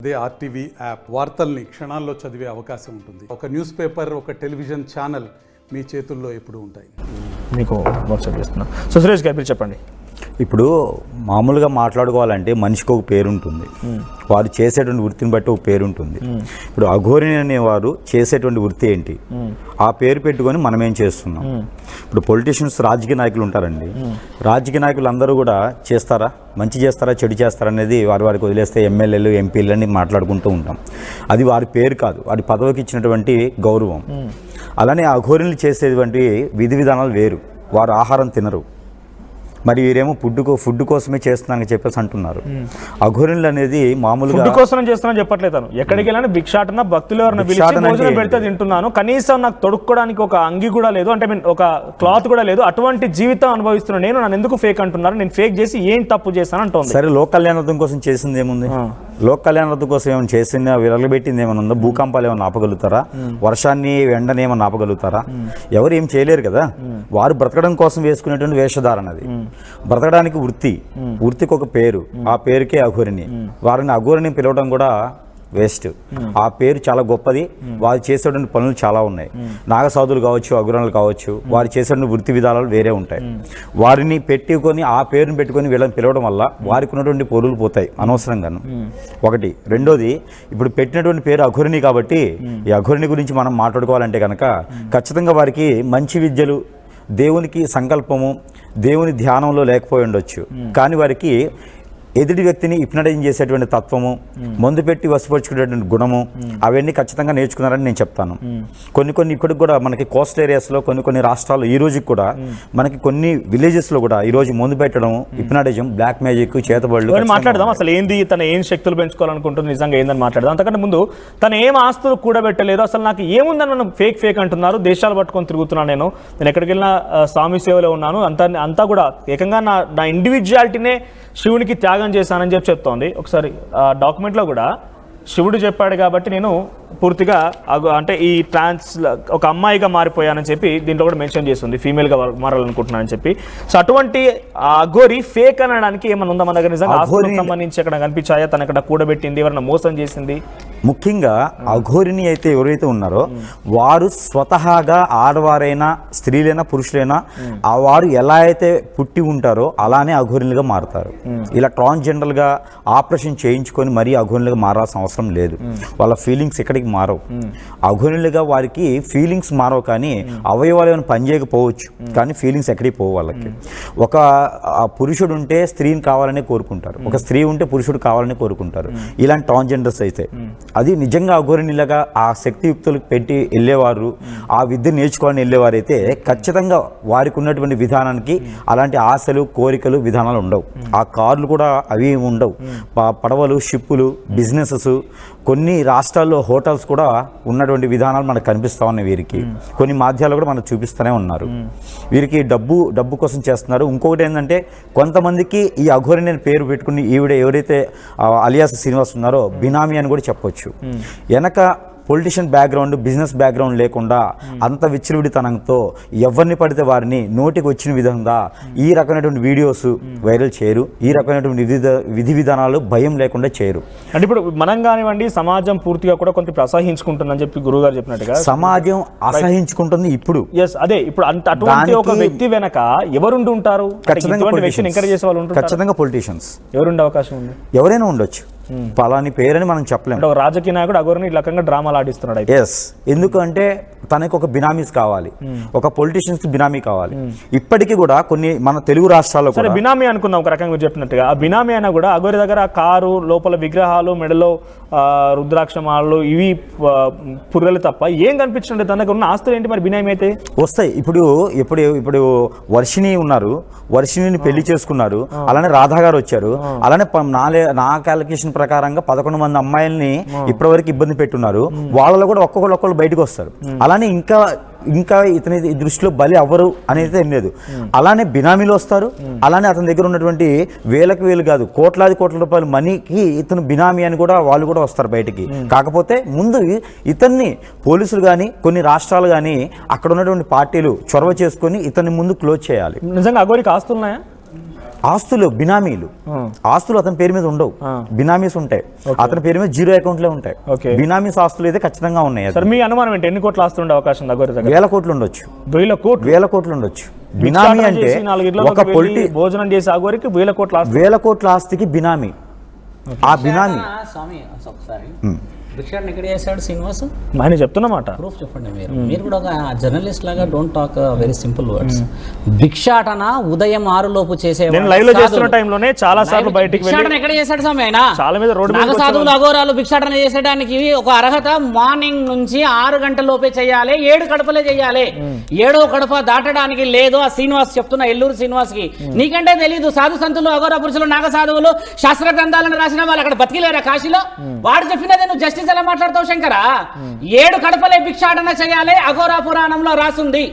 అదే RTV app వార్తల్ని క్షణాల్లో చదివే అవకాశం ఉంటుంది. ఒక న్యూస్ పేపర్, ఒక టెలివిజన్ ఛానల్ మీ చేతుల్లో ఎప్పుడు ఉంటాయి. మీకు వాట్సాప్ చేస్తున్నా. సో సురేష్ గారు మీరు చెప్పండి. ఇప్పుడు మామూలుగా మాట్లాడుకోవాలంటే మనిషికి ఒక పేరు ఉంటుంది, వారు చేసేటువంటి వృత్తిని బట్టి ఒక పేరు ఉంటుంది. ఇప్పుడు అఘోరి అనేవారు చేసేటువంటి వృత్తి ఏంటి, ఆ పేరు పెట్టుకొని మనం ఏం చేస్తున్నాం. ఇప్పుడు పొలిటీషియన్స్, రాజకీయ నాయకులు ఉంటారండి, రాజకీయ నాయకులు అందరూ కూడా చేస్తారా, మంచి చేస్తారా, చెడు చేస్తారా అనేది వారికి వదిలేస్తే ఎమ్మెల్యేలు, ఎంపీలు అని మాట్లాడుకుంటూ ఉంటాం. అది వారి పేరు కాదు, వారి పదవికి ఇచ్చినటువంటి గౌరవం. అలానే అఘోరిని చేసేటువంటి విధి విధానాలు వేరు. వారు ఆహారం తినరు, మరి వీరేమో ఫుడ్ కోసమే చేస్తున్నారని చెప్పేసి అంటున్నారు. అఘోరిన్లు అనేది మామూలుగా ఫుడ్ కోసం చేస్తున్నాను చెప్పట్లేదు. ఎక్కడికి వెళ్ళినా భిక్షాటన, భక్తులు ఎవరైనా పిలిచి భోజనం పెడితే తింటున్నాను, కనీసం నాకు తొడుక్కోవడానికి ఒక అంగి కూడా లేదు, అంటే ఒక క్లాత్ కూడా లేదు, అటువంటి జీవితం అనుభవిస్తున్నాను నేను. నన్ను ఎందుకు ఫేక్ అంటున్నారు, నేను ఫేక్ చేసి ఏం తప్పు చేస్తాను అంటుంది. సరే, లోక్ కళ్యాణార్థం కోసం చేసింది ఏముంది? లోక్ కళ్యాణార్థం కోసం ఏమైనా చేసిన విరగబెట్టింది ఏమైనా ఉందా? భూకంపాలు ఏమైనా ఆపగలుగుతారా? వర్షాన్ని, ఎండని ఏమైనా ఆపగలుగుతారా? ఎవరు ఏం చేయలేరు కదా. వారు బ్రతకడం కోసం వేసుకునేటువంటి వేషధారణ అది. బ్రతకడానికి వృత్తికి ఒక పేరు, ఆ పేరుకే అఘోరిని. వారిని అఘోరిని పిలవడం కూడా వేస్ట్. ఆ పేరు చాలా గొప్పది. వారు చేసేటువంటి పనులు చాలా ఉన్నాయి. నాగసాధులు కావచ్చు, అఘోరాలు కావచ్చు, వారు చేసేటువంటి వృత్తి విధానాలు వేరే ఉంటాయి. వారిని పెట్టుకొని, ఆ పేరుని పెట్టుకొని వీళ్ళని పిలవడం వల్ల వారికి ఉన్నటువంటి పొరులు పోతాయి అనవసరంగాను. ఒకటి. రెండోది, ఇప్పుడు పెట్టినటువంటి పేరు అఘోరిని కాబట్టి ఈ అఘోరిని గురించి మనం మాట్లాడుకోవాలంటే కనుక ఖచ్చితంగా వారికి మంచి విద్యలు, దేవునికి సంకల్పము, దేవుని ధ్యానంలో లేకపోయి ఉండొచ్చు, కానీ వారికి ఎదుటి వ్యక్తిని హిప్నటైజ్ చేసేటువంటి తత్వము, మందు పెట్టి వశపరుచుకునేటువంటి గుణము, అవన్నీ ఖచ్చితంగా నేర్చుకున్నారని నేను చెప్తాను. కొన్ని ఇప్పటికి కూడా మనకి కోస్టల్ ఏరియాస్లో, కొన్ని రాష్ట్రాల్లో ఈ రోజుకి కూడా, మనకి కొన్ని విలేజెస్లో కూడా ఈ రోజు మందు పెట్టడం, హిప్నటిజం, బ్లాక్ మ్యాజిక్, చేతబడులు. మాట్లాడదాం అసలు ఏంది, తన ఏం శక్తులు పెంచుకోవాలనుకుంటుంది, నిజంగా ఏందని మాట్లాడదాం. అంతకంటే ముందు తను ఏం ఆస్తులు కూడబెట్టలేదు, అసలు నాకు ఏముందని నన్ను ఫేక్ అంటున్నారు, దేశాలు పట్టుకొని తిరుగుతున్నాను, నేను ఎక్కడికి వెళ్ళినా స్వామి సేవలో ఉన్నాను, అంతా కూడా ఏకంగా నా ఇండివిజువాలిటీనే శివునికి త్యాగం చేశానని చెప్తోంది. ఒకసారి డాక్యుమెంట్లో కూడా శివుడు చెప్పాడు కాబట్టి నేను పూర్తిగా అంటే ఈ ఒక అమ్మాయిగా మారిపోయానని చెప్పి దీంట్లో కూడా మెన్షన్ చేస్తుంది, ఫీమేల్గా మారాలనుకుంటున్నానని చెప్పి. సో అటువంటి అఘోరి ఫేక్ అనడానికి ఏమైనా ఉందా మన దగ్గర? నిజంగా ఆస్తులకు సంబంధించి ఎక్కడ కనిపించాయా, తన ఎక్కడ కూడబెట్టింది, ఎవరైనా మోసం చేసింది? ముఖ్యంగా అఘోరిని అయితే ఎవరైతే ఉన్నారో వారు స్వతహాగా ఆడవారైనా, స్త్రీలైనా, పురుషులైనా, వారు ఎలా అయితే పుట్టి ఉంటారో అలానే అఘోరిలుగా మారుతారు. ఇలా ట్రాన్స్జెండర్గా ఆపరేషన్ చేయించుకొని మరీ అఘోరిలుగా మారాల్సిన అవసరం లేదు. వాళ్ళ ఫీలింగ్స్ ఎక్కడికి మారవు. అఘోరిలుగా వారికి ఫీలింగ్స్ మారవు, కానీ అవయవాలు ఏమైనా పనిచేయకపోవచ్చు, కానీ ఫీలింగ్స్ ఎక్కడికి పోవు వాళ్ళకి. ఒక పురుషుడు ఉంటే స్త్రీని కావాలని కోరుకుంటారు, ఒక స్త్రీ ఉంటే పురుషుడు కావాలని కోరుకుంటారు. ఇలాంటి ట్రాన్స్జెండర్స్ అయితే అది నిజంగా అఘోరినిలాగా ఆ శక్తియుక్తులకు పెట్టి వెళ్ళేవారు, ఆ విద్య నేర్చుకోవాలని వెళ్ళేవారైతే ఖచ్చితంగా వారికి ఉన్నటువంటి విధానానికి అలాంటి ఆశలు, కోరికలు, విధానాలు ఉండవు. ఆ కార్లు కూడా అవి ఉండవు. పడవలు, షిప్పులు, బిజినెసెస్, కొన్ని రాష్ట్రాల్లో హోటల్స్ కూడా ఉన్నటువంటి విధానాలు మనకు కనిపిస్తూ ఉన్నాయి. వీరికి కొన్ని మాధ్యాలు కూడా మనకు చూపిస్తూనే ఉన్నారు. వీరికి డబ్బు కోసం చేస్తున్నారు. ఇంకొకటి ఏంటంటే, కొంతమందికి ఈ అఘోరిని పేరు పెట్టుకుని ఈవిడ ఎవరైతే అలియాస్ శ్రీనివాస్ ఉన్నారో బినామీ అని కూడా చెప్పొచ్చు. వెనక పొలిటీషియన్ బ్యాక్గ్రౌండ్, బిజినెస్ బ్యాక్గ్రౌండ్ లేకుండా అంత విచ్చలవిడితనంతో ఎవరిని పడితే వారిని నోటికి వచ్చిన విధంగా ఈ రకమైనటువంటి వీడియోస్ వైరల్ చేయరు. ఈ రకమైనటువంటి విధి విధానాలు భయం లేకుండా చేయరు. అంటే ఇప్పుడు మనం కానివ్వండి, సమాజం పూర్తిగా కూడా కొంత అసహించుకుంటుందని చెప్పి గురువు గారు చెప్పినట్టుగా సమాజం అసహించుకుంటుంది ఇప్పుడు. అదే ఇప్పుడు అటువంటి ఒక వ్యక్తి వెనక ఎవరుండి ఉంటారు? ఖచ్చితంగా పొలిటీషియన్స్. ఎవరుండే అవకాశం ఉంది? ఎవరైనా ఉండొచ్చు, పలాని పేరని మనం చెప్పలేము. ఒక రాజకీయ నాయకుడు అఘోరిని ఈ రకంగా డ్రామాలు ఆడిస్తున్నాడు. ఎస్, ఎందుకంటే తనకు ఒక బినామీస్ కావాలి, ఒక పొలిటీషియన్స్ బినామీ కావాలి. ఇప్పటికీ కూడా కొన్ని మన తెలుగు రాష్ట్రాల్లో సరే బినామీ అనుకుందాం, ఒక రకంగా చెప్పినట్టుగా ఆ బినామీ అయినా కూడా అఘోరి దగ్గర కారు, లోపల విగ్రహాలు, మెడలో రుద్రాక్షమాలు, ఇవి పుర్రెలు తప్ప ఏం కనిపించండి. తన దగ్గర ఉన్న ఆస్తులు ఏంటి మరి బినామీ అయితే? వస్తాయి. ఇప్పుడు వర్షిణి ఉన్నారు, వర్షిణిని పెళ్లి చేసుకున్నారు. అలానే రాధా గారు వచ్చారు. అలానే నా క్యాలిక్యులేషన్ ప్రకారంగా 11 మంది అమ్మాయిల్ని ఇప్పటివరకు ఇబ్బంది పెట్టున్నారు. వాళ్ళలో కూడా ఒక్కొక్కరు బయటకు వస్తారు. అలానే ఇంకా ఇతని దృష్టిలో బలి అవ్వరు అనేది ఏం లేదు. అలానే బినామీలు వస్తారు. అలానే అతని దగ్గర ఉన్నటువంటి వేలు కాదు, కోట్ల రూపాయల మనీకి ఇతను బినామీ అని కూడా వాళ్ళు కూడా వస్తారు బయటికి. కాకపోతే ముందు ఇతన్ని పోలీసులు కానీ, కొన్ని రాష్ట్రాలు కానీ, అక్కడ ఉన్నటువంటి పార్టీలు చొరవ చేసుకొని ఇతన్ని ముందు క్లోజ్ చేయాలి. నిజంగా అఘోరికి ఆస్తులున్నాయా? ఆస్తులు బినామీలు, ఆస్తులు అతని పేరు మీద ఉండవు, బినామీస్ ఉంటాయి. అతని పేరు మీద 0 అకౌంట్లే ఉంటాయి. బినామీస్ ఆస్తులు అయితే ఖచ్చితంగా ఉన్నాయి. సార్ మీ అనుమానం ఏంటి, ఎన్ని కోట్ల ఆస్తులు ఉండే అవకాశం దగ్గర? 1000 కోట్లు ఉండొచ్చు, 1000 కోట్లు ఉండొచ్చు. బినామీ అంటే ఒక భోజనం చేసి ఆగోరికి 1000 కోట్ల 1000 కోట్ల ఆస్తికి బినామీ. ఆ బినామీ స్వామి ఒకసారి భిక్షాటన ఎక్కడ చేశాడు శ్రీనివాస్? ఆయన చెప్తున్నమాట. ప్రూఫ్ చెప్పండి మీరు కూడా ఒక జర్నలిస్ట్ లాగా don't talk very simple words. భిక్షాటన ఉదయం 6 లోపు చేసే లైవ్ లో చేస్తున్న టైంలోనే చాలా సార్లు బయటికి భిక్షాటన ఎక్కడ చేశాడు స్వామి? ఆయన చాలా మీద రోడ్డు మీద నాగసాధువులు అఘోరాలు భిక్షాటన చేసేటానికి ఒక అర్హత మార్నింగ్ నుంచి 6 గంటల లోపే చేయాలి, 7 కడపలే చేయాలి. 7వ కడప దాటడానికి లేదు. ఆ శ్రీనివాస్ చెప్తున్నా, ఎల్లూరు శ్రీనివాస్ కి నీకంటే తెలీదు. సాధు సంతులు అఘోర పురుషులు నాగసాధువులు శాస్త్ర గ్రంథాలను రాసిన వాళ్ళు అక్కడ బతికిలేరా కాశీలో? వాడు చెప్పినదే నువ్వు జస్టిస్ ఎలా మాట్లాడతావు శంకరా? 7 కడపలే భిక్షాటన చేయాలి, అఘోరా పురాణంలో రాసుంది.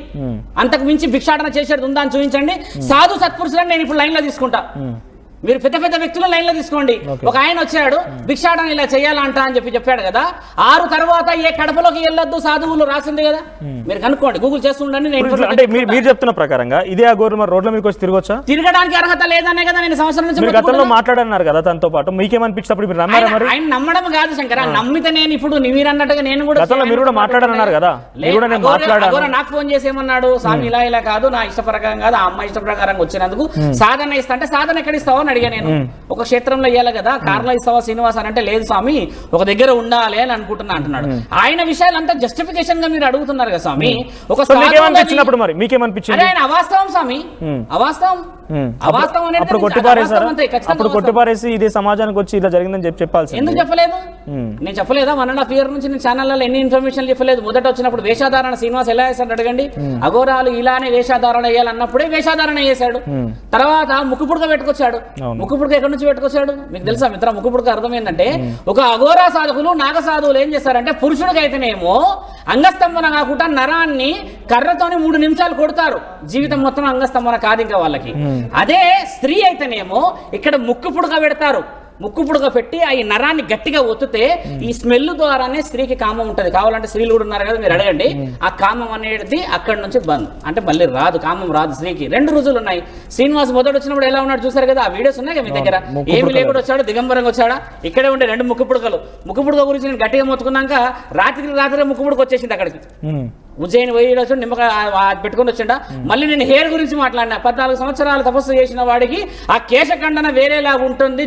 అంతకు మించి భిక్షాటన చేసేది ఉందా అని చూపించండి. సాధు సత్పురుషులను నేను ఇప్పుడు లైన్ లో తీసుకుంటా. మీరు పెద్ద పెద్ద వ్యక్తులు లైన్ లో తీసుకోండి. ఒక ఆయన వచ్చాడు, భిక్షాటన ఇలా చేయాలంట అని చెప్పాడు కదా. 6 తర్వాత ఏ కడపలోకి వెళ్ళొద్దు సాధువులు రాసింది కదా. మీరు కనుక్కోండి, గూగుల్ చేస్తుండండి. అంటే మీరు చెప్తున్న ప్రకారంగా ఇదే అఘోర మరి రోడ్ల మీకు వచ్చి తిరగొచ్చా? తిరగడానికి అర్హత లేదనే కదా నేను సంవత్సరం నుంచి. మీరు గతంలో మాట్లాడన్నారు కదా తనతో పాటు, మీకేమనిపించినప్పుడు మీరు నమ్మారా? మరి ఆయన నమ్మడం కాదు శంకర, నమ్మితే నేను ఇప్పుడు మీరు అన్నట్టుగా నేను కూడా గతంలో మీరు కూడా మాట్లాడారన్నారు కదా. నాకు ఫోన్ చేసి ఏమన్నాడు, స్వామి ఇలా ఇలా కాదు, నా ఇష్ట ప్రకారం కాదు, ఆ అమ్మాయి ఇష్ట ప్రకారం వచ్చినందుకు సాధన ఇస్తా అంటే సాధన ఎక్కడ ఇస్తావో అని అడిగా నేను. ఒక క్షేత్రంలో ఇయ్యాలి కదా, కార్లో ఇస్తావా శ్రీనివాస్ అని అంటే లేదు స్వామి ఒక దగ్గర ఉండాలి అని అనుకుంటున్నా అంటున్నాడు. ఆయన విషయాలంతా జస్టిఫికేషన్ గా మీరు అడుగుతున్నారు కదా స్వామి. ఒక మీకేమనిపించినప్పుడు మరి మీకేమనిపించింది? ఆయన అవాస్తవం స్వామి, అవాస్తవం. అప్పుడు కొట్టిపారేసి ఇదే సమాజానికి వచ్చి ఇలా జరిగిందని చెప్పాల్సి ఎందుకు చెప్పలేదు? నేను చెప్పలేదా? 1.5 years నుంచి నేను ఛానల్లో ఎన్ని ఇన్ఫర్మేషన్ చెప్పలేదు. మొదట వచ్చినప్పుడు వేషాధారణ శ్రీనివాస్ ఎలా చేశాడు అడగండి. అఘోరాలు ఇలానే వేషాధారణ వేయాలన్నప్పుడే వేషాధారణ చేశాడు. తర్వాత ముక్కుపుడక పెట్టుకొచ్చాడు. ముక్కుపుడక ఎక్కడి నుంచి పెట్టుకొచ్చాడు మీకు తెలుసా మిత్ర? ముక్కుపుడక అర్థం ఏంటంటే, ఒక అఘోరా సాధకులు నాగ సాధువులు ఏం చేస్తారంటే, పురుషుడికైతేనేమో అంగస్తంభన కాకుండా నరాన్ని కర్రతోని 3 నిమిషాలు కొడతారు. జీవితం మొత్తం అంగస్తంభన కాదు ఇంకా వాళ్ళకి. అదే స్త్రీ అయితేనేమో ఇక్కడ ముక్కు పుడక పెడతారు. ముక్కు పుడక పెట్టి ఆ నరాన్ని గట్టిగా ఒత్తితే ఈ స్మెల్ ద్వారానే స్త్రీకి కామం ఉంటుంది. కావాలంటే స్త్రీలు కూడా ఉన్నారు కదా, మీరు అడగండి. ఆ కామం అనేది అక్కడి నుంచి బంద్, అంటే మళ్ళీ రాదు, కామం రాదు స్త్రీకి. 2 రుజువులు ఉన్నాయి. శ్రీనివాస్ మొదటి వచ్చినప్పుడు ఎలా ఉన్నాడు చూసారు కదా, ఆ వీడియోస్ ఉన్నాయి కదా మీ దగ్గర. ఏమి లేకుండా వచ్చాడు, దిగంబరంగా వచ్చాడా? ఇక్కడే ఉండే 2 ముక్కు పుడకలు. ముక్కు పుడక గురించి నేను గట్టిగా మొత్తుకున్నాక రాత్రి ముక్కు పుడక వచ్చేసింది అక్కడికి. ఉజ్జయిని పోయి వచ్చి నిమ్మకాయ పెట్టుకుని వచ్చిండ. మళ్ళీ నేను హెయిర్ గురించి మాట్లాడినా. 14 సంవత్సరాలు తపస్సు చేసిన వాడికి ఆ కేశఖండన వేరేలాగా ఉంటుంది,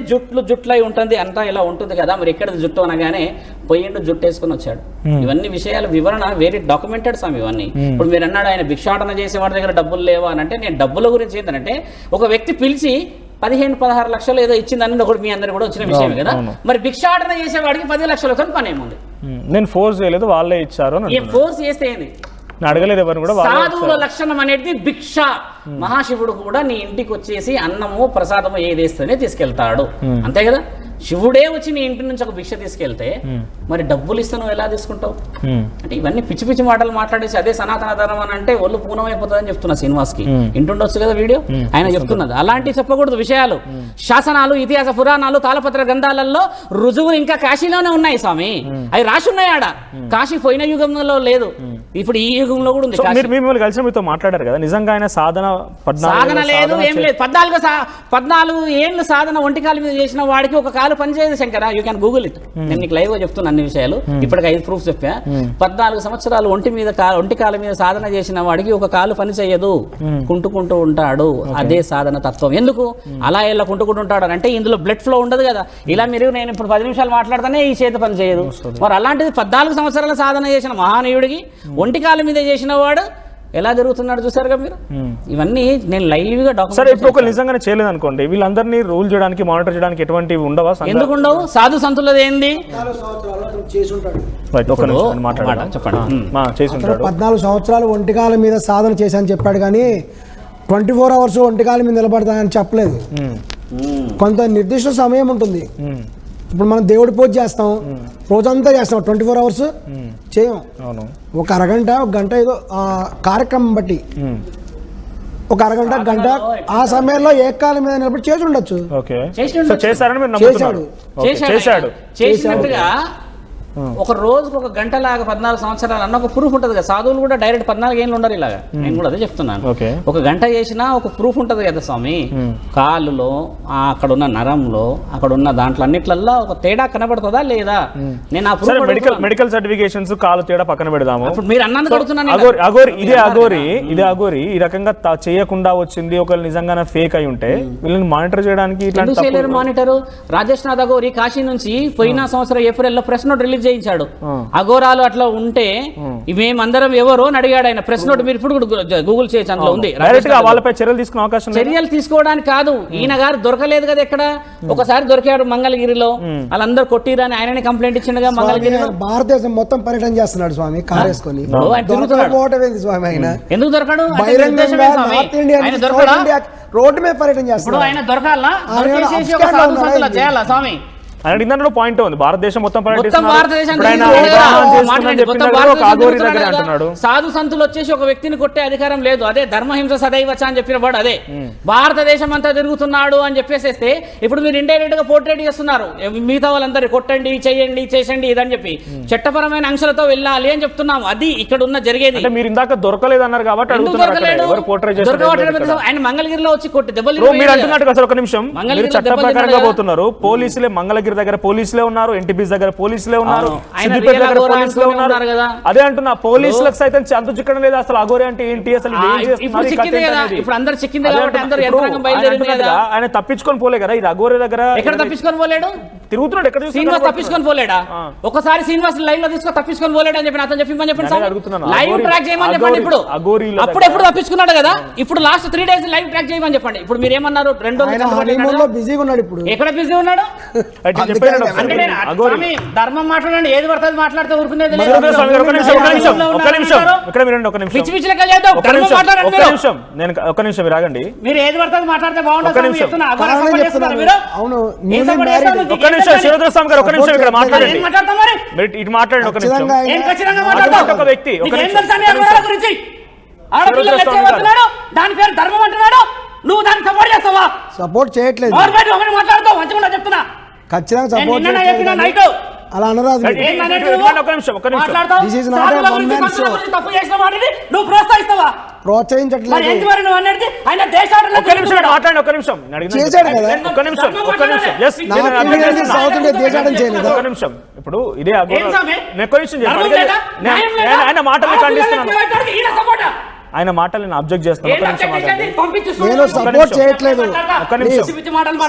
జుట్లై ఉంటుంది, అంతా ఇలా ఉంటుంది కదా. మరి ఎక్కడ జుట్టు అనగానే పోయిండు, జుట్టు వేసుకుని వచ్చాడు. ఇవన్నీ విషయాల వివరణ వెరీ డాక్యుమెంటెడ్ స్వామి ఇవన్నీ. ఇప్పుడు మీరు అన్నాడు ఆయన భిక్షాటన చేసేవాడి దగ్గర డబ్బులు లేవా అని అంటే, నేను డబ్బుల గురించి ఏంటంటే, ఒక వ్యక్తి పిలిచి 15-16 లక్షలు ఏదో ఇచ్చిందని ఒకటి మీ అందరు కూడా వచ్చిన విషయమే కదా. మరి భిక్షాటన చేసేవాడికి 10 లక్షలతో పని ఏముంది? నేను ఫోర్స్ చేయలేదు, వాళ్ళే ఇచ్చారు. ఫోర్స్ చేస్తే ఏంది? అడగలేదు ఎవరు కూడా. సాధువుల లక్షణం అనేది భిక్ష. మహాశివుడు కూడా నీ ఇంటికి వచ్చేసి అన్నము ప్రసాదము ఏదేస్తేనే తీసుకెళ్తాడు, అంతే కదా. శివుడే వచ్చి నీ ఇంటి నుంచి ఒక భిక్ష తీసుకెళ్తే మరి డబ్బులు ఇస్తే నువ్వు ఎలా తీసుకుంటావు? అంటే ఇవన్నీ పిచ్చి పిచ్చి మాటలు మాట్లాడేసి అదే సనాతన ధర్మం అని అంటే ఒళ్ళు పూర్ణమైపోతుందని చెప్తున్నా శ్రీనివాస్ కి. ఇంటుండొచ్చు కదా వీడియో, ఆయన చెప్తున్నది. అలాంటివి చెప్పకూడదు విషయాలు. శాసనాలు, ఇతిహాస పురాణాలు, తాళపత్ర గ్రంథాలలో రుజువులు ఇంకా కాశీలోనే ఉన్నాయి స్వామి. అవి రాసి ఉన్నాయి ఆడ. కాశీ పోయిన యుగంలో లేదు, ఇప్పుడు ఈ యుగంలో కూడా ఉంది. మిమ్మల్ని కలిసి మీతో మాట్లాడారు కదా, నిజంగా ఆయన సాధన లేదు ఏం లేదు. 14 ఏళ్ళు సాధన ఒంటికాల మీద చేసిన వాడికి ఒక కాలు పనిచేయదు Shankara. You can Google it. నేను నీకు లైవ్ గా చెప్తున్నా అన్ని విషయాలు. ఇప్పటికి 5 ప్రూఫ్స్ చెప్పా. 14 సంవత్సరాలు ఒంటి కాల మీద సాధన చేసిన వాడికి ఒక కాలు పని చేయదు, కుంటుకుంటూ ఉంటాడు. అదే సాధన తత్వం. ఎందుకు అలా ఇలా కుంటుకుంటూ ఉంటాడు అంటే, ఇందులో బ్లడ్ ఫ్లో ఉండదు కదా. ఇలా మీరు నేను ఇప్పుడు 10 నిమిషాలు మాట్లాడితేనే ఈ చేతి పని చేయదు. మరి అలాంటిది 14 సంవత్సరాల సాధన చేసిన మహానీయుడికి ఒంటి కాల మీద చేసిన వాడు ఎలా జరుగుతున్నాడు చూసారుగా మీరు. ఇవన్నీ నేను లైవ్ గా డాక్టర్. ఇప్పుడు ఒక నిజంగానే చేయలేదు అనుకోండి, వీళ్ళందరినీ రూల్ చేయడానికి, మానిటర్ చేయడానికి ఎటువంటివి ఉండవా? ఎందుకు ఉండవు? సాధు సంతులది ఏంది? 14 సంవత్సరాలు ఒంటికాల మీద సాధన చేశాను చెప్పాడు, కానీ 24 hours ఒంటికాల మీద నిలబడతానని చెప్పలేదు. కొంత నిర్దిష్ట సమయం ఉంటుంది. ఇప్పుడు మనం దేవుడి పూజ చేస్తాం, రోజంతా చేస్తాం, 24 hours చేయం. ఒక అరగంట, ఒక గంట ఏదో కార్యక్రమం బట్టి ఒక అరగంట, గంట ఆ సమయంలో ఏకాల మీద నిలబడి చేసి ఉండొచ్చు. చేసినట్టుగా ఒక రోజుకు ఒక గంట లాగా 14 సంవత్సరాలు అన్న ఒక ప్రూఫ్ ఉంటుంది కదా. సాధువులు కూడా డైరెక్ట్ 14 ఏళ్ళు ఉండరు ఇలాగా. నేను కూడా అదే చెప్తున్నాను. ఒక గంట చేసినా ఒక ప్రూఫ్ ఉంటుంది కదా స్వామి. కాళ్ళులో అక్కడ ఉన్న నరంలో అక్కడ ఉన్న దాంట్లో అన్నిట్లల్లో ఒక తేడా కనబడుతుందా లేదా? నేను ఆ ప్రూఫ్ మెడికల్ సర్టిఫికేషన్స్ కాలు తేడా పక్కన పెడదాము. మీరు అన్నందుకు అడుగుతున్నాను. ఇదే అఘోరి ఈ రకంగా చేయకుండా వచ్చింది ఒకవేళ నిజంగానే ఫేక్ అయి ఉంటే వీళ్ళని మానిటర్ చేయడానికి మానిటర్ రాజేష్ నాథ్ అఘోరి కాశీ నుంచి పోయిన సంవత్సరం ఏప్రిల్లో ప్రెస్ నోట్ రిలీజ్ చేయించాడు. అఘోరాలు అట్లా ఉంటే మేమందరం ఎవరో అని అడిగాడు ఆయన. ప్రెస్ నోట్ మీరు ఇప్పుడు గూగుల్ చేయొచ్చు, అందులో ఉంది. వాళ్ళపై చర్యలు తీసుకునే అవకాశం, చర్యలు తీసుకోవడానికి కాదు. ఈయన గారు దొరకలేదు కదా ఎక్కడ. ఒకసారి దొరికాడు మంగళగిరిలో, వాళ్ళందరూ కొట్టిరని ఆయననే కంప్లైంట్ ఇచ్చిండగా. మంగళగిరిలో భారతదేశం మొత్తం పర్యటన చేస్తున్నాడు స్వామి, కారు వేసుకొని. స్వామి ఆయన ఎందుకు దొరకడు? రోడ్డు మీద పర్యటన చేస్తున్నాడు. ఆయన దొరకాలా చేయాలా స్వామి? ఆయన ఇందులో పాయింట్ ఉంది. భారతదేశం మొత్తం సాధు సంతులు వచ్చేసి ఒక వ్యక్తిని కొట్టే అధికారం లేదు. అదే ధర్మహింస సదైవచ అని చెప్పిన వాడు అదే. భారతదేశం అంతా తిరుగుతున్నాడు అని చెప్పేసేస్తే ఇప్పుడు మీరు ఇండైరెక్ట్ గా పోర్ట్రేట్ చేస్తున్నారు. మిగతా వాళ్ళందరూ కొట్టండి, చేయండి, చేసండి ఇదని చెప్పి చట్టపరమైన అంశాలతో వెళ్ళాలి అని చెప్తున్నాము. అది ఇక్కడ ఉన్న జరిగేది. మీరు ఇందాక దొరకలేదు అన్నారు కాబట్టి ఆయన మంగళగిరిలో వచ్చి కొట్టి దెబ్బలు ఒక నిమిషం చట్ట ప్రకారంగా పోతున్నారు. పోలీసులే మంగళగిరి దగ్గర పోలీసులే ఉన్నారు, ఎన్టీపీస్ దగ్గర పోలీసులే ఉన్నారు, సిద్దిపేట దగ్గర పోలీసులే ఉన్నారు. అదే అంటున్నా, పోలీసులకు సైతం అంత చిక్కడం లేదు. అసలు అఘోరి అంటే ఏంటి, అసలు ఆయన తప్పించుకొని పోలే కదా. ఇది అఘోరి దగ్గర ఎక్కడ తప్పించుకొని పోలేడు, తిరుగుతున్నాడు. ఎక్కడ శ్రీనివాస్ తప్పించుకొని పోలేడా? ఒకసారి శ్రీనివాస్ లైవ్ లో తీసుకొని తప్పించుకొని పోలేడు అని చెప్పి అతను చెప్పమని చెప్పండి. లైవ్ ట్రాక్ చేయమని చెప్పండి. ఇప్పుడు అప్పుడు ఎప్పుడు తప్పించుకున్నాడు కదా. ఇప్పుడు లాస్ట్ 3 days లైవ్ ట్రాక్ చేయమని చెప్పండి. ఇప్పుడు మీరు ఏమన్నారు? 2 రోజులు బిజీగా ఉన్నాడు. ఇప్పుడు ఎక్కడ బిజీ ఉన్నాడు? ధర్మం మాట్లాడండి, ఏది పడుతుంది మాట్లాడితే ఊరుకునేది. ఒక నిమిషం రాగండి. మీరు ఏది పడుతుంది మాట్లాడితే బాగుంటుంది. శివద్రస్వామి గారు ఒక నిమిషం ఇక్కడ మాట్లాడండి. ఇటు మాట్లాడండి ఒక నిమిషం. ఒక వ్యక్తి దాని పేరు ధర్మం అంటున్నాడు, నువ్వు దాన్ని సపోర్ట్ చేస్తావా? సపోర్ట్ చేయట్లేదు. మాట్లాడుతావు మంచిగా చెప్తున్నా. ఖచ్చితంగా సపోర్ట్ అలా అనరాదు. ప్రోత్సహించట్లేదు. ఇప్పుడు ఇదే ఆయన మాటలు ఖండిస్తున్నాను. ఆయన మాటలు నేను అబ్జెక్ట్ చేస్తాను. నేను సపోర్ట్ చేయట్లేదు.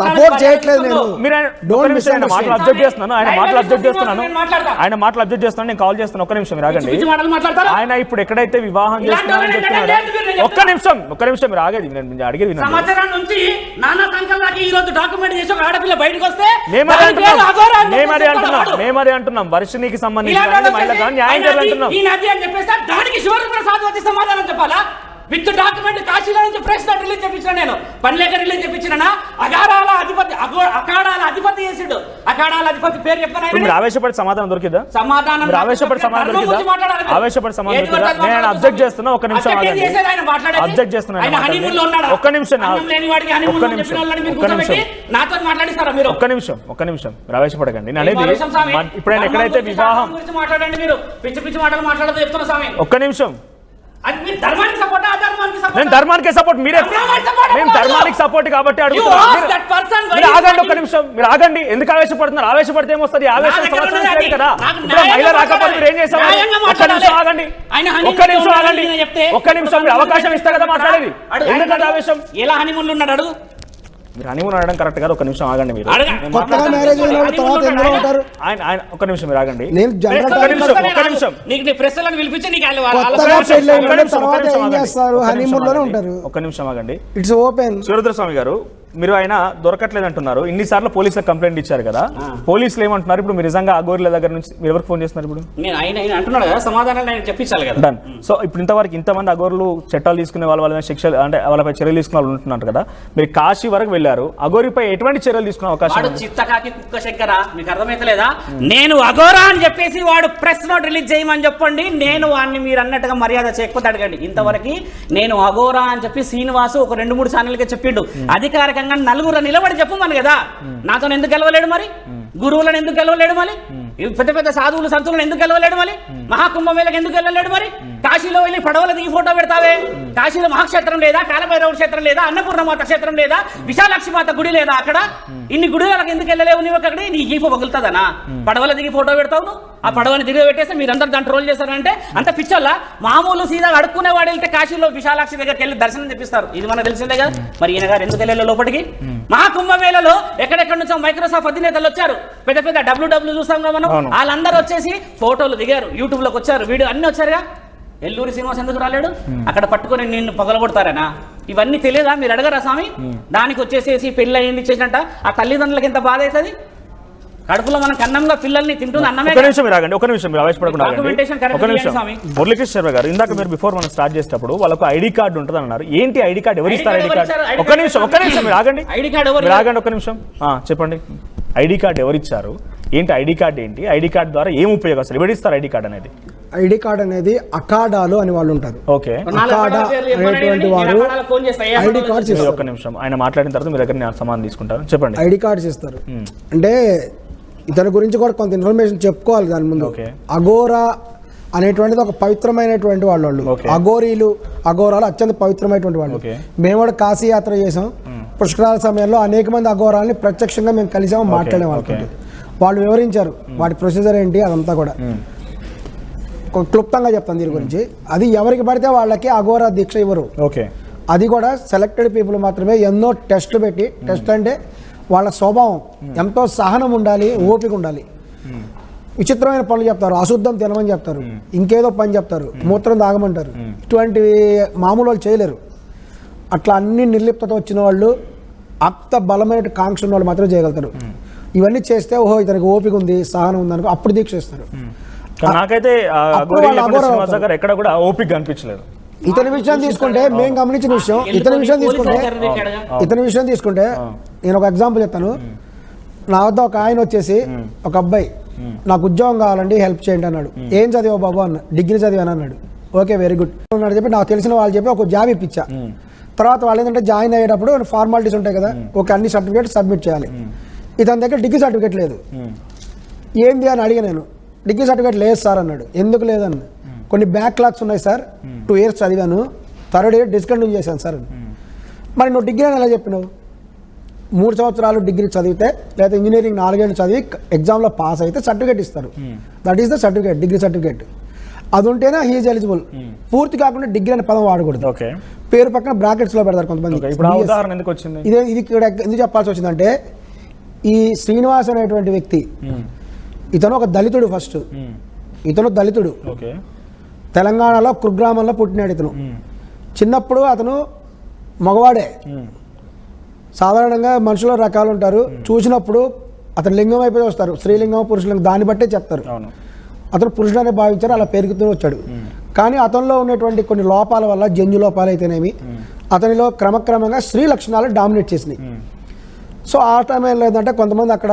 సపోర్ట్ చేయట్లేదు. నేను మాటలు అబ్జెక్ట్ చేస్తున్నాను. ఆయన మాటలు అబ్జెక్ట్ చేస్తున్నాను. నేను కాల్ చేస్తాను. ఒక్క నిమిషం మీరు ఆగండి. ఆయన ఇప్పుడు ఎక్కడైతే వివాహం చేస్తున్నారని చెప్తున్నాడు. ఒక్క నిమిషం మీరు ఆగేది. నేను అడిగేది మేమదే అంటున్నాం. వర్షినికి సంబంధించి మహిళగా న్యాయం చేయాలంటున్నాం. విత్ డాక్యుమెంట్ కాశీలో నుంచి ప్రెస్ నోట్ రిలీజ్ చేయించిన, నేను పనిలేక రిలీజ్ చేయించిన. అఖాడాల అధిపతి చేసిండు. అఖాడాల అధిపతి పేరు చెప్పాను. ఆవేశపడి సమాధానం దొరికిందా? సమాధానం ఆవేశపడి సమాధానం నేను అబ్జెక్ట్ చేస్తున్నా. ఒక నిమిషం అబ్జెక్ట్ చేస్తున్నా. ఒక్క నిమిషం ఒక్క నిమిషం ఆవేశపడకండి. ఇప్పుడైనా ఎక్కడైతే వివాహం మాట్లాడండి. మీరు పిచ్చి పిచ్చి మాటలు మాట్లాడదు చెప్తున్నా స్వామి. ఒక్క నిమిషం. నేను ధర్మానికి సపోర్ట్, మీరే మేము ధర్మానికి సపోర్ట్ కాబట్టి అడుగుతున్నాం. ఆగండి ఒక్క నిమిషం, మీరు ఆగండి. ఎందుకు ఆవేశపడుతున్నారు? ఆవేశపడితే ఏమొస్తుంది? ఆవేశం సంవత్సరం కదా. ఇప్పుడు మహిళ రాకపోతే మీరు ఏం చేస్తారు? ఒక్క నిమిషం ఆగండి. ఒక్క నిమిషం మీరు అవకాశం ఇస్తారు కదా మాట్లాడేది. ఎందుకంటే ఆవేశం ఎలా హనీమూన్లో ఉన్నాడు అడుగు. మీరు హనీమూన్ అనడం కరెక్ట్ కాదు. ఒక నిమిషం ఆగండి. మీరు ఒక్క నిమిషం మీరు ఆగండి. ఒక్క నిమిషం ఆగండి. It's open. శివరుద్రస్వామి గారు, మీరు ఆయన దొరకట్లేదు అంటున్నారు. ఇన్నిసార్లు పోలీసులకు కంప్లైంట్ ఇచ్చారు కదా. పోలీసులు ఏమంటున్నారు? ఇప్పుడు మీరు నిజంగా అఘోరిల దగ్గర నుంచి మీరు ఎవరికి ఫోన్ చేస్తున్నారు? ఇప్పుడు అంటున్నాడు కదా, సమాధానాలు చెప్పించాలి కదా. డన్. సో ఇప్పుడు ఇంతవరకు ఇంతమంది అఘోరులు చట్టాలు తీసుకునే వాళ్ళ శిక్షలు అంటే వాళ్ళపై చర్యలు తీసుకునే వాళ్ళు ఉంటున్నారు కదా. మీరు కాశీ వరకు వెళ్ళారు. అఘోరిపై ఎటువంటి చర్యలు తీసుకునే అవకాశం? చిత్తకాకి కుక్క శంకర, మీకు అర్థమైతలేదా? నేను అఘోరా అని చెప్పేసి వాడు ప్రెస్ నోట్ రిలీజ్ చేయమని చెప్పండి. నేను వాడిని మీరు అన్నట్టుగా మర్యాద చేయకపోతే అడగండి. ఇంతవరకు నేను అఘోరా అని చెప్పి శ్రీనివాసు ఒక 2-3 ఛానల్కే చెప్పిండు. అధికారికంగా నలుగురు నిలబడి చెప్పమని కదా. నాతో ఎందుకు గెలవలేడు మరి? గురువులను ఎందుకు గెలవలేడు మరి? పెద్ద పెద్ద సాధువులు సంతులను ఎందుకు వెళ్ళలేడు మరి? మహాకుంభమేళకు ఎందుకు వెళ్ళలేడు మరి? కాశీలో వెళ్ళి పడవల దిగి ఫోటో పెడతావే? కాశీలో మహాక్షేత్రం లేదా? కాలభైరవ క్షేత్రం లేదా? అన్నపూర్ణమాత క్షేత్రం లేదా? విశాలాక్షి మాత గుడి లేదా? అక్కడ ఇన్ని గుడిలకు ఎందుకు వెళ్ళలేవు నీవు? అక్కడ నీ గీఫో పగులుతుందనా? పడవల దిగి ఫోటో పెడతావు, ఆ పడవని దిగి పెట్టేస్తే మీరందరూ దాన్ని ట్రోల్ చేస్తారంటే అంత పిచ్చోళ్ళ. మామూలు సీదా అడుక్కునే వాడు వెళ్తే కాశీలో విశాలాక్షి దగ్గరికి వెళ్ళి దర్శనం తెప్పిస్తారు, ఇది మనకు తెలిసిందే కదా. మరి ఈయన గారు ఎందుకు వెళ్ళారు లోపలికి? మహాకుంభమేళలో ఎక్కడెక్కడ నుంచో మైక్రోసాఫ్ట్ అధినేతలు వచ్చారు, పెద్ద పెద్ద డబ్ల్యూ చూస్తాం కదా మనం, వాళ్ళందరూ వచ్చేసి ఫోటోలు దిగారు, యూట్యూబ్ లోకి వచ్చారు, వీడియో అన్ని వచ్చారుగా. ఎల్లూరి శ్రీనివాస్ ఎందుకు రాలేడు? అక్కడ పట్టుకొని నిన్ను పగలగొడతారేనా? ఇవన్నీ తెలియదా? మీరు అడగరా స్వామి? దానికి వచ్చేసేసి పెళ్ళి అయింది చేసినట్ట ఆ తల్లిదండ్రులకి ఎంత బాధ అవుతుంది? కడుపులో మనం కన్నంగా పిల్లల్ని తింటుంది అన్నమే. ఒక నిమిషం రాగండి, ఒక నిమిషం ఆవేశపడకుండా ఒక నిమిషం. మురళీకృష్ణ శర్మ గారు, ఇందాక మీరు బిఫోర్ మనం స్టార్ట్ చేసేటప్పుడు వాళ్ళకు ఐడి కార్డు ఉంటుంది అన్నారు. ఏంటి ఐడి కార్డు? ఎవరు ఇస్తారు ఐడి కార్డు? ఒక నిమిషం మీరు ఆగండి, ఐడి కార్డు ఎవరు? ఆగండి ఒక నిమిషం. చెప్పండి, ఐడి కార్డు ఎవరు ఇచ్చారు? ఏంటి ఐడి కార్డు? ఏంటి ఐడి కార్డు ద్వారా ఏం ఉపయోగం? అసలు ఎవరు ఇస్తారు ఐడి కార్డు అనేది? ఐడి కార్డ్ అనేది అఖాడాలు అని వాళ్ళు ఉంటారు. ఓకే, అఖాడా అనేటువంటి వారు ఐడి కార్డ్స్ ఇస్తారు. ఒక్క నిమిషం, ఆయన మాట్లాడిన తర్వాత మీ దగ్గర నేను సమాధానం తీసుకుంటాను. చెప్పండి. ఐడి కార్డ్స్ ఇస్తారు అంటే ఇతని గురించి కూడా కొంత ఇన్ఫర్మేషన్ చెప్పుకోవాలి దాని ముందు. అఘోరా అనేటువంటిది ఒక పవిత్రమైనటువంటి వాళ్ళు. అఘోరాలు అత్యంత పవిత్రమైనటువంటి వాళ్ళు. మేము కూడా కాశీ యాత్ర చేసాం. పుష్కరాల సమయంలో అనేక మంది అఘోరాలని ప్రత్యక్షంగా మేము కలిసాము, మాట్లాడే వాళ్ళతో. వాళ్ళు వివరించారు వాటి ప్రొసీజర్ ఏంటి అదంతా కూడా. క్లుప్తంగా చెప్తాను దీని గురించి. అది ఎవరికి పడితే వాళ్ళకి అఘోరా దీక్ష ఇవ్వరు. అది కూడా సెలెక్టెడ్ పీపుల్ మాత్రమే. ఎన్నో టెస్ట్లు పెట్టి, టెస్ట్ అంటే వాళ్ళ స్వభావం ఎంతో సహనం ఉండాలి, ఓపిక ఉండాలి. విచిత్రమైన పనులు చెప్తారు, అశుద్ధం తినమని చెప్తారు, ఇంకేదో పని చెప్తారు, మూత్రం తాగమంటారు. ఇటువంటివి మామూలు వాళ్ళు చేయలేరు. అట్లా అన్ని నిర్లిప్తతో వచ్చిన వాళ్ళు, అంత బలమైన కాంక్ష ఉన్న వాళ్ళు మాత్రమే చేయగలుగుతారు. ఇవన్నీ చేస్తే ఓహో ఇతనికి ఓపిక ఉంది, సహనం ఉంది అనుకో, అప్పుడు దీక్ష ఇస్తారు. నాకైతే ఎక్కడ కూడా ఓపిక అనిపించలేదు. ఇతని విషయం తీసుకుంటే మేము గమనించిన విషయం, ఇతని విషయం తీసుకుంటే నేను ఒక ఎగ్జాంపుల్ చెప్తాను. నా వద్ద ఒక ఆయన వచ్చేసి, ఒక అబ్బాయి నాకు ఉద్యోగం కావాలండి హెల్ప్ చేయండి అన్నాడు. ఏం చదివావు బాబు అన్న. డిగ్రీ చదివాను అన్నాడు. ఓకే వెరీ గుడ్ అన్నాడు. చెప్పి నాకు తెలిసిన వాళ్ళు చెప్పి ఒక జాబ్ ఇప్పించా. తర్వాత వాళ్ళు ఏంటంటే జాయిన్ అయ్యేటప్పుడు ఫార్మాలిటీస్ ఉంటాయి కదా, ఒక అన్ని సర్టిఫికేట్ సబ్మిట్ చేయాలి. ఇతని దగ్గర డిగ్రీ సర్టిఫికేట్ లేదు. ఏంది అని అడిగా నేను. డిగ్రీ సర్టిఫికేట్ లేదు సార్ అన్నాడు. ఎందుకు లేదన్న? కొన్ని బ్యాక్లాగ్స్ ఉన్నాయి సార్, 2 years చదివాను, 3rd year డిస్కంటిన్యూ చేశాను సార్. మరి నువ్వు డిగ్రీ అని ఎలా చెప్పినావు? 3 సంవత్సరాలు డిగ్రీ చదివితే లేదా ఇంజనీరింగ్ 4 ఏళ్ళు చదివి ఎగ్జామ్లో పాస్ అయితే సర్టిఫికేట్ ఇస్తారు. That is the certificate, degree certificate. అది ఉంటేనే హీఈస్ ఎలిజిబుల్. పూర్తి కాకుండా డిగ్రీ అనే పదం వాడకూడదు. పేరు పక్కన బ్రాకెట్స్లో పెడతారు కొంతమంది. ఇది ఇక్కడ ఎందుకు చెప్పాల్సి వచ్చిందంటే, ఈ శ్రీనివాస్ అనేటువంటి వ్యక్తి, ఇతను ఒక దళితుడు. ఫస్ట్ ఇతను దళితుడు. తెలంగాణలో కుగ్రామంలో పుట్టినాడు. ఇతను చిన్నప్పుడు అతను మగవాడే. సాధారణంగా మనుషుల రకాలు ఉంటారు, చూసినప్పుడు అతను లింగం అయిపోయి వస్తారు, స్త్రీలింగం పురుషలింగం దాన్ని బట్టే చెప్తారు. అతను పురుషుడనే భావించారు, అలా పెరుగుతూ వచ్చాడు. కానీ అతనిలో ఉన్నటువంటి కొన్ని లోపాల వల్ల, జన్యు లోపాలు అయితేనేమి, అతనిలో క్రమక్రమంగా స్త్రీ లక్షణాలు డామినేట్ చేసినాయి. సో ఆ టైం ఏం లేదంటే కొంతమంది అక్కడ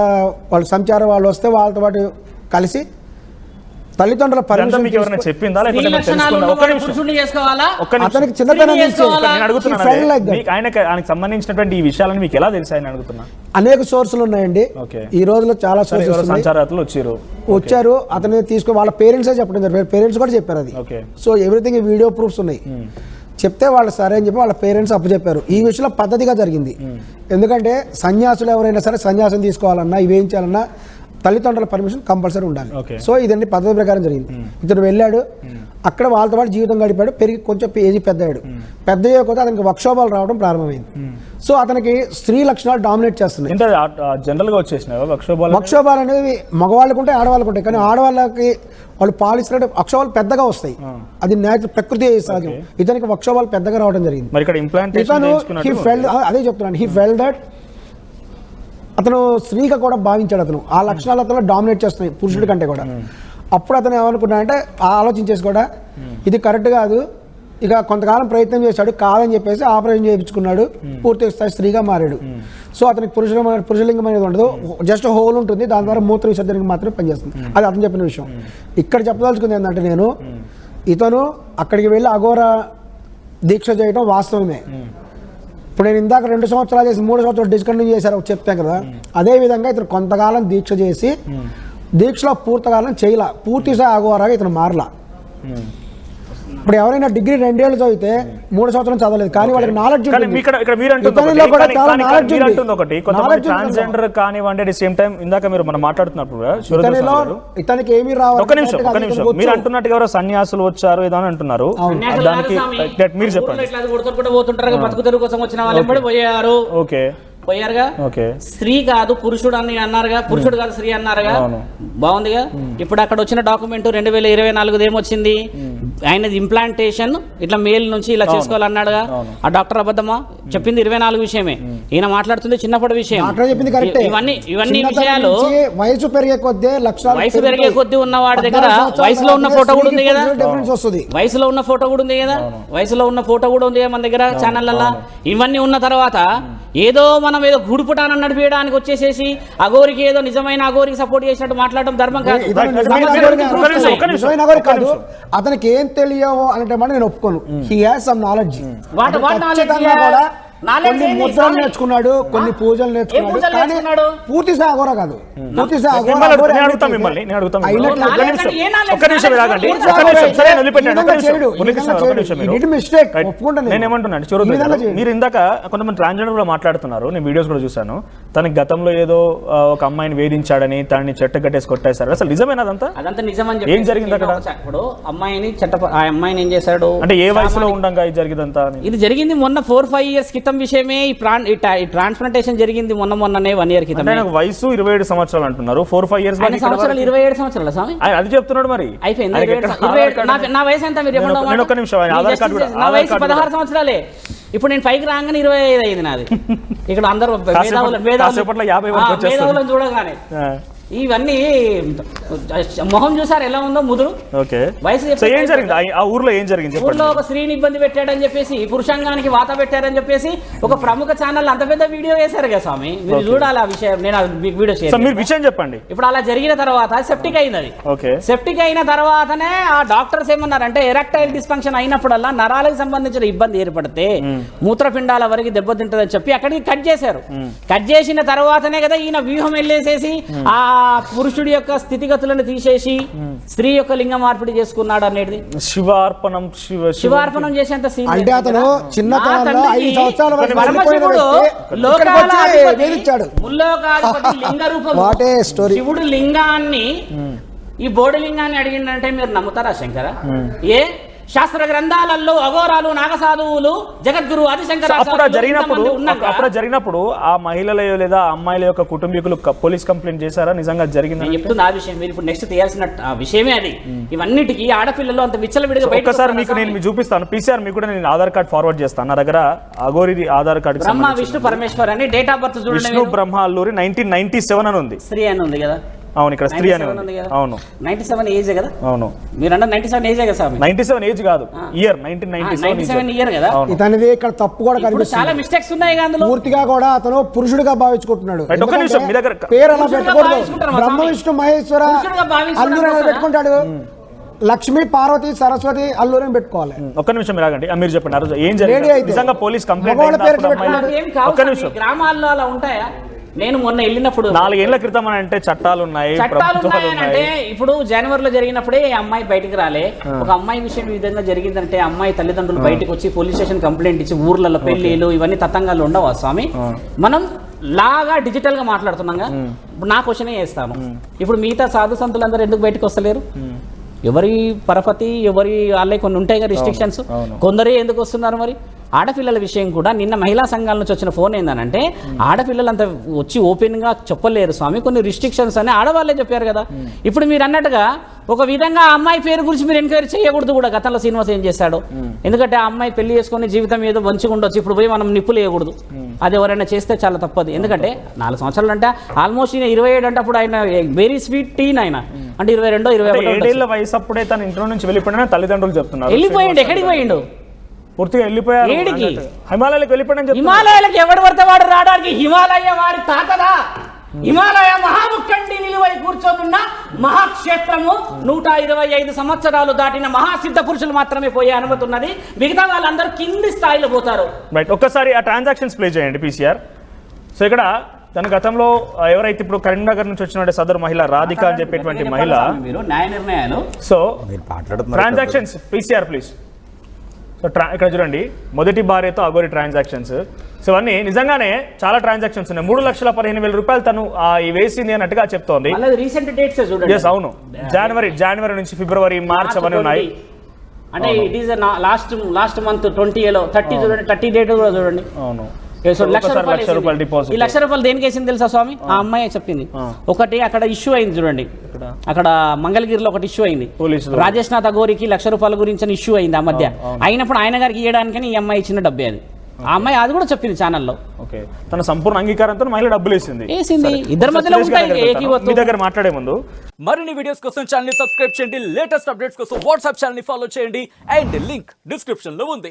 వాళ్ళు సంచారం వాళ్ళు వస్తే వాళ్ళతో పాటు కలిసి తల్లిదండ్రుల పర్మిషన్ అతనికి చిన్నతనం ఆయనకు సంబంధించినటువంటి ఈ విషయాలను మీకు ఎలా తెలుసు ఆయన అడుగుతున్నా? అనేక సోర్సులు ఉన్నాయండి ఈ రోజులో, చాలా వచ్చారు. అతన్ని తీసుకుని వాళ్ళ పేరెంట్సే చెప్పడం జరిగింది, పేరెంట్స్ కూడా చెప్పారు అది. సో ఎవ్రీథింగ్ వీడియో ప్రూఫ్స్ ఉన్నాయి. చెప్తే వాళ్ళు సరే అని చెప్పి వాళ్ళ పేరెంట్స్ అప్పచెప్పారు. ఈ విషయంలో పద్ధతిగా జరిగింది. ఎందుకంటే సన్యాసులు ఎవరైనా సరే సన్యాసం తీసుకోవాలన్నా, ఇవేం చేయాలన్నా తల్లిదండ్రుల పర్మిషన్ కంపల్సరీ ఉండాలి. సో ఇదన్నీ పద్ధతి ప్రకారం జరిగింది. ఇతను వెళ్ళాడు, అక్కడ వాళ్ళతో పాటు జీవితం గడిపాడు, పెరిగి కొంచెం ఏజ్ పెద్దయ్యాడు. పెద్ద అయ్యకపోతే అతనికి వక్షోభాలు రావడం ప్రారంభమైంది. సో అతనికి స్త్రీ లక్షణాలు డామినేట్ చేస్తున్నాయి. జనరల్గా వచ్చేసినాయి వక్షోభాలు అనేవి మగవాళ్ళకు ఉంటాయి, ఆడవాళ్ళకు ఉంటాయి. కానీ ఆడవాళ్ళకి వాళ్ళు పాలిస్తున్నట్టు వక్షోభాలు పెద్దగా వస్తాయి, అది నేచురల్, ప్రకృతి సహజం. ఇతనికి వక్షోభాలు పెద్దగా రావడం జరిగింది. అదే చెప్తున్నాను, హీ ఫెల్ట్ దట్ అతను స్త్రీగా కూడా భావించాడు. అతను ఆ లక్షణాలు అతను డామినేట్ చేస్తున్నాయి పురుషుడి కంటే కూడా. అప్పుడు అతను ఏమనుకున్నాడంటే ఆలోచించేసి కూడా ఇది కరెక్ట్ కాదు. ఇక కొంతకాలం ప్రయత్నం చేశాడు, కాదని చెప్పేసి ఆపరేషన్ చేయించుకున్నాడు, పూర్తి స్థాయి స్త్రీగా మారాడు. సో అతనికి పురుషలింగం అనేది ఉండదు, జస్ట్ హోల్ ఉంటుంది, దాని ద్వారా మూత్ర విసర్జనకి మాత్రమే పనిచేస్తుంది. అది అతను చెప్పిన విషయం. ఇక్కడ చెప్పదలుచుకుంది ఏంటంటే, నేను ఇతను అక్కడికి వెళ్ళి అఘోర దీక్ష చేయడం వాస్తవమే. ఇప్పుడు నేను ఇందాక 2 సంవత్సరాలు చేసి 3 సంవత్సరాలు డిస్కంటిన్యూ చేశారు చెప్తాను కదా, అదేవిధంగా ఇతను కొంతకాలం దీక్ష చేసి దీక్షలో పూర్తకాలం చేయలా, పూర్తిగా అఘోరాగా ఇతను మారలా. ఇప్పుడు ఎవరైనా డిగ్రీ 2 ఏళ్ళు చదివితే 3 సంవత్సరం చదవలేదు, కానీ వాళ్ళకి నాలెడ్జ్ కానీ ఇక్కడ మీరు అంటుంది ఒకటి, కొంతమంది ట్రాన్స్జెండర్ కానివ్వండి, అట్ ది సేమ్ టైం ఇందాక మీరు మనం మాట్లాడుతున్నప్పుడు ఇతనికి ఏమీ ఒక నిమిషం మీరు అంటున్నట్టుగా ఎవరో సన్యాసులు వచ్చారు ఏదో అని అంటున్నారు, దానికి మీరు చెప్పండి. పోతుంటారు బతుకు తెరువు కోసం వచ్చిన వాళ్ళు పోయారు. ఓకే పోయారుగా, స్త్రీ కాదు పురుషుడు అని అన్నారుగా, పురుషుడు కాదు స్త్రీ అన్నారుగా, బాగుందిగా. ఇప్పుడు అక్కడ వచ్చిన డాక్యుమెంట్ 2024 ఏమొచ్చింది, ఆయనది ఇంప్లాంటేషన్ ఇట్లా మేల్ నుంచి ఇలా చేసుకోవాలన్నాడుగా. ఆ డాక్టర్ అబద్ధమా? చెప్పింది 24 విషయమే, ఈయన మాట్లాడుతుంది చిన్నప్పటి విషయం. ఇవన్నీ విషయాలు వయసు పెరిగే కొద్దీ ఉన్న వాడి దగ్గర వయసులో ఉన్న ఫోటో కూడా ఉంది కదా, వయసులో ఉన్న ఫోటో కూడా ఉంది కదా, వయసులో ఉన్న ఫోటో కూడా ఉంది మన దగ్గర ఛానళ్ళల్లో. ఇవన్నీ ఉన్న తర్వాత ఏదో మనం ఏదో గుడిపుటాన్ని నడిపేయడానికి వచ్చేసేసి అఘోరికి ఏదో నిజమైన అఘోరికి సపోర్ట్ చేసినట్టు మాట్లాడడం ధర్మం కాదు. అతనికి ఏం తెలియవో అంటే నేను ఒప్పుకోను. He has some knowledge. కొన్ని ముద్రలు నేర్చుకున్నాడు, కొన్ని పూజలు నేర్చుకున్నాడు, కానీ పూర్తి అఘోర కాదు. పూర్తి మీరు ఇందాక కొంతమంది ట్రాన్స్జెండర్ కూడా మాట్లాడుతున్నారు, నేను వీడియోస్ కూడా చూసాను. తనకి గతంలో ఏదో ఒక అమ్మాయిని వేధించాడని, తనని చెట్టు కట్టేసి కొట్టేశారు. అసలు నిజమేనా అదంతా? అదంతా నిజమని ఏం జరిగింది అక్కడ? ఇప్పుడు ఆ అమ్మాయిని ఏం చేశాడు అంటే ఏ వయసులో ఉండగా ఇది జరిగిందంతా? ఇది జరిగింది మొన్న 4-5 years క్రితం విషయమే. ఈ ట్రాన్స్ప్లాంటేషన్ జరిగింది మొన్ననే 1 year క్రితం. వయసు 27 సంవత్సరాలు అంటున్నారు, 4-5 years 27 సంవత్సరాలు స్వామి అది చెప్తున్నాడు. మరి అయిపోయింది. నా వయసు ఎంత మీరు చెప్పండి. ఒక్క నిమిషం, నా వయసు 16 సంవత్సరాలే. ఇప్పుడు నేను 5కి రాగానే 25 అయింది నాది. ఇక్కడ అందరూ మేధావులను చూడగానే ఇవన్నీ మొహం చూసారు ఎలా ఉందో ముదురు. వయసు ఊర్లో ఏం జరిగింది? ఊర్లో ఒక స్త్రీని ఇబ్బంది పెట్టాడని చెప్పేసి, పురుషాంగానికి వాత పెట్టారని చెప్పేసి ఒక ప్రముఖ ఛానల్ అంత పెద్ద వీడియో వేశారు కదా స్వామి. మీరు చూడాలి ఆ విషయం. నేను వీడియో విషయం చెప్పండి. ఇప్పుడు అలా జరిగిన తర్వాత సెప్టిక్ అయింది. అది సెప్టిక్ అయిన తర్వాతనే ఆ డాక్టర్స్ ఏమన్నారంటే ఎరెక్టైల్ డిస్ఫంక్షన్ అయినప్పుడల్లా నరాలకు సంబంధించిన ఇబ్బంది ఏర్పడితే మూత్రపిండాల వరకు దెబ్బతింటదని చెప్పి అక్కడికి కట్ చేశారు. కట్ చేసిన తర్వాతనే కదా ఈయన వ్యూహం వెళ్ళేసేసి ఆ పురుషుడి యొక్క స్థితిగతులను తీసేసి స్త్రీ యొక్క లింగ మార్పిడి చేసుకున్నాడు అనేది. శివార్పణం చేసేంత అంటే అతను చిన్నతనంలో 5 సంవత్సరాల లింగ రూపం శివుడు లింగాన్ని ఈ బోడి లింగాన్ని అడిగిందంటే మీరు నమ్ముతారా శంకర? ఏ శాస్త్ర గ్రంథాలలో అఘోరాలు నాగసాధువులు జగద్గురు ఆదిశంకర అప్పుడు జరిగినప్పుడు ఆ మహిళల లేదా అమ్మాయిల యొక్క కుటుంబీకులు పోలీస్ కంప్లైంట్ చేశారా? నిజంగా జరిగింది చెప్తుంది ఆ విషయం. మీరు ఇప్పుడు నెక్స్ట్ తీయాల్సిన విషయమే అది. ఇవన్నిటికీ ఆడపిల్లలు అంత విచ్చలవిడిగా ఒక్కసారి మీకు నేను చూపిస్తాను. పీసీఆర్ మీకు కూడా నేను ఆధార్ కార్డ్ ఫార్వర్డ్ చేస్తాను. నా దగ్గర అఘోరి ఆధార్ కార్డు బ్రహ్మ విష్ణు పరమేశ్వర్ అని డేట్ ఆఫ్ బర్త్ చూడండి. విష్ణు బ్రహ్మ అల్లూరి 1997 అని ఉంది. స్త్రీ అని ఉంది కదా. అవును, ఇక్కడ స్త్రీ అని ఉంది. అవును, 97 ఏజ్ కదా. అవును, మీరు అన్న 97 ఏజ్ కదా సార్. 97 ఏజ్ కాదు, ఇయర్ 1997 ఇయర్ కదా. ఇతనిది ఇక్కడ తప్పు కూడా కనిపిస్తుంది. చాలా మిస్టేక్స్ ఉన్నాయి అందులో. పూర్తిగా కూడా అతను పురుషుడిగా భావించుకుంటున్నాడు. ఒక్క నిమిషం, మీ దగ్గర పేరు అలా పెట్టకూడదు. బ్రహ్మ విష్ణు మహేశ్వర అల్లూరి పెట్టుకుంటాడు. లక్ష్మి పార్వతి సరస్వతి అల్లూరిని పెట్టుకోవాలి. ఒక్క నిమిషం మీరు ఆగండి. మీరు చెప్పండి, ఆ రోజు ఏం జరిగింది? నిజంగా పోలీస్ కంప్లైంట్ గ్రామాల్లో అలా ఉంటాయా? నేను మొన్న వెళ్ళినప్పుడు 4 ఏళ్ల క్రితం అని అంటే చట్టాలు ఉన్నాయి. అంటే ఇప్పుడు జనవరిలో జరిగినప్పుడే అమ్మాయి బయటకు రాలే. ఒక అమ్మాయి విషయం ఈ విధంగా జరిగిందంటే అమ్మాయి తల్లిదండ్రులు బయటకు వచ్చి పోలీస్ స్టేషన్ కంప్లైంట్ ఇచ్చి ఊర్లలో పెళ్లిలు ఇవన్నీ తతంగాలు ఉండవా స్వామి? మనం లాగా డిజిటల్ గా మాట్లాడుతున్నాగా. ఇప్పుడు నా క్వశ్చనే చేస్తాను. ఇప్పుడు మిగతా సాధు సంతులందరూ ఎందుకు బయటకు వస్తలేరు? ఎవరి పరపతి ఎవరి వాళ్ళే కొన్ని ఉంటాయి కదా రిస్ట్రిక్షన్స్. కొందరే ఎందుకు వస్తున్నారు? మరి ఆడపిల్లల విషయం కూడా నిన్న మహిళా సంఘాల నుంచి వచ్చిన ఫోన్ ఏందనంటే ఆడపిల్లలు అంతా వచ్చి ఓపెన్గా చెప్పలేరు స్వామి, కొన్ని రిస్ట్రిక్షన్స్ అని ఆడవాళ్ళే చెప్పారు కదా. ఇప్పుడు మీరు అన్నట్టుగా ఒక విధంగా ఆ అమ్మాయి పేరు గురించి మీరు ఎంక్వైరీ చేయకూడదు కూడా. గతంలో శ్రీనివాస్ ఏం చేశాడు? ఎందుకంటే ఆ అమ్మాయి పెళ్లి చేసుకుని జీవితం ఏదో మంచిగా ఉండొచ్చు. ఇప్పుడు పోయి మనం నిప్పులు వేయకూడదు. అది ఎవరైనా చేస్తే చాలా తప్పదు. ఎందుకంటే 4 సంవత్సరాలు అంటే ఆల్మోస్ట్ ఈయన 27 అంటే అప్పుడు ఆయన వెరీ స్వీట్ టీన్. ఆయన అంటే 22, 21 వయసు అప్పుడే తన ఇంట్లో నుంచి వెళ్ళిపోయినా తల్లిదండ్రులు చెప్తున్నారు. వెళ్ళిపోయిండు. ఎక్కడికి పోయిండు? పూర్తిగా వెళ్ళిపోయారు. హిమాలయాలకు వెళ్ళిపోయాడు. హిమాలయాలకు ఎవడు పడితే వాడు రావడానికి హిమాలయ వారి తాతదా? హిమాలయ మహాముఖండి నిలువై కూర్చొనున్న మహాక్షేత్రము 125 సంవత్సరాలు దాటిన మహాసిద్ధ పురుషులు మాత్రమే పోయే అనుమతి ఉన్నది. మిగతా వాళ్ళందరూ కింది స్థాయిలో పోతారు. రైట్, ఒక్కసారి ఆ ట్రాన్సాక్షన్స్ ప్లే చేయండి పీసీఆర్. సో ఇక్కడ తన గతంలో ఎవరైతే ఇప్పుడు కరీంనగర్ నుంచి వచ్చిన సదరు మహిళ రాధిక అని చెప్పేటువంటి మహిళ మీరు న్యాయ నిర్ణయాలు సో మీరు మాట్లాడుతున్నారు ట్రాన్సాక్షన్స్ పీసీఆర్ ప్లీజ్. సో ఇక్కడ చూడండి, మొదటి భార్యతో అఘోరి ట్రాన్సాక్షన్స్. సో ఇవన్నీ నిజంగానే చాలా ట్రాన్సాక్షన్స్ ఉన్నాయి. 3,15,000 రూపాయలు తను ఈ వేసింది అన్నట్టుగా చెప్తోంది. రీసెంట్ డేట్స్ చూడండి. ఎస్, అవును, జనవరి నుంచి ఫిబ్రవరి, మార్చ్ అవన్నీ ఉన్నాయి. అంటే ఇట్ ఈస్ లాస్ట్ మంత్ 20లో 30 చూడండి, 30 డేట్ కూడా చూడండి. అవును, లక్ష రూపాయలు డిపాజిట్. ఈ ₹1,00,000 దేనికి వేసింది తెలుసా స్వామి? ఆ అమ్మాయి చెప్పింది. ఒకటి అక్కడ ఇష్యూ అయింది చూడండి, అక్కడ మంగళగిరిలో ఒకటి ఇష్యూ అయింది. రాజేష్ నాథ్ అఘోరికి ₹1,00,000 గురించి ఇష్యూ అయింది ఆ మధ్య. అయినప్పుడు ఆయన గారికి ఇవ్వడానికని ఈ అమ్మాయి ఇచ్చిన డబ్బే అది. ఆ అమ్మాయి అది కూడా చెప్పింది ఛానల్లో. ఓకే, తన సంపూర్ణ అంగీకారంతో మహిళ డబ్బులు వేసింది. ఇద్దరి మధ్యలో ఉంటాయి. మీ దగ్గర మాట్లాడే ముందు మరిన్ని వీడియోస్ కోసం ఛానల్ ని సబ్స్క్రైబ్ చేయండి, లేటెస్ట్ అప్డేట్స్ కోసం వాట్సాప్ ఛానల్ ని ఫాలో చేయండి, అండ్ లింక్ డిస్క్రిప్షన్ లో ఉంది.